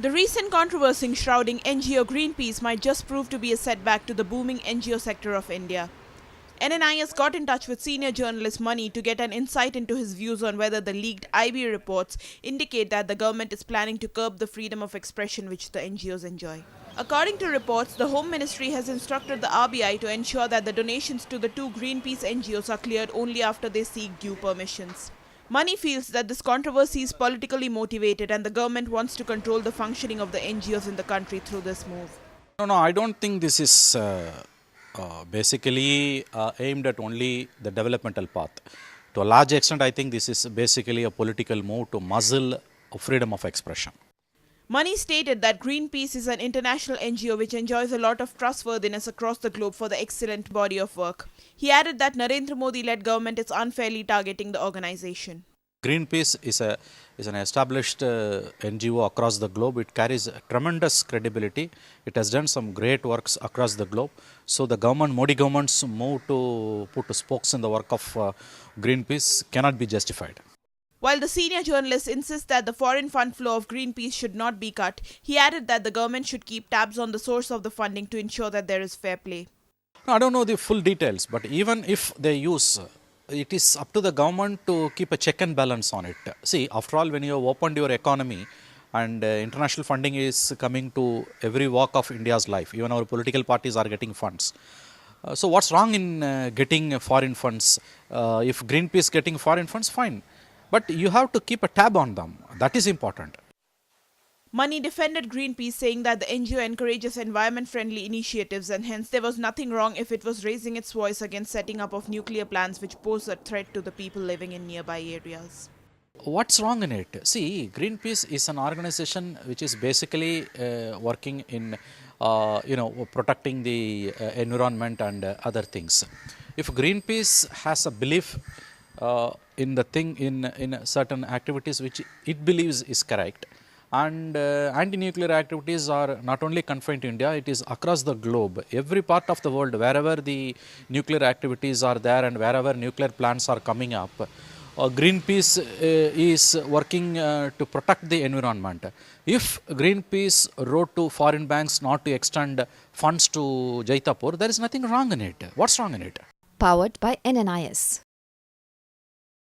The recent controversy shrouding NGO Greenpeace might just prove to be a setback to the booming NGO sector of India. NNIS got in touch with senior journalist Money to get an insight into his views on whether the leaked IB reports indicate that the government is planning to curb the freedom of expression which the NGOs enjoy. According to reports, the Home Ministry has instructed the RBI to ensure that the donations to the two Greenpeace NGOs are cleared only after they seek due permissions. Money feels that this controversy is politically motivated and the government wants to control the functioning of the NGOs in the country through this move. No, I don't think this is basically aimed at only the developmental path. To a large extent, I think this is basically a political move to muzzle freedom of expression. Money stated that Greenpeace is an international NGO which enjoys a lot of trustworthiness across the globe for the excellent body of work. He added that Narendra Modi-led government is unfairly targeting the organization. Greenpeace is an established NGO across the globe. It carries tremendous credibility. It has done some great works across the globe. So the government, Modi government's move to put spokes in the work of Greenpeace cannot be justified. While the senior journalist insists that the foreign fund flow of Greenpeace should not be cut, he added that the government should keep tabs on the source of the funding to ensure that there is fair play. I don't know the full details, but even if they use, it is up to the government to keep a check and balance on it. See, after all, when you have opened your economy and international funding is coming to every walk of India's life, even our political parties are getting funds. So what's wrong in getting foreign funds? If Greenpeace getting foreign funds, fine. But you have to keep a tab on them. That is important. Money defended Greenpeace, saying that the NGO encourages environment-friendly initiatives and hence there was nothing wrong if it was raising its voice against setting up of nuclear plants which pose a threat to the people living in nearby areas. What's wrong in it? See, Greenpeace is an organization which is basically working in, protecting the environment and other things. If Greenpeace has a belief in the thing, in certain activities which it believes is correct, and anti-nuclear activities are not only confined to India, it is across the globe. Every part of the world, wherever the nuclear activities are there and wherever nuclear plants are coming up, Greenpeace is working to protect the environment. If Greenpeace wrote to foreign banks not to extend funds to Jaitapur, there is nothing wrong in it. What's wrong in it? Powered by NNIS.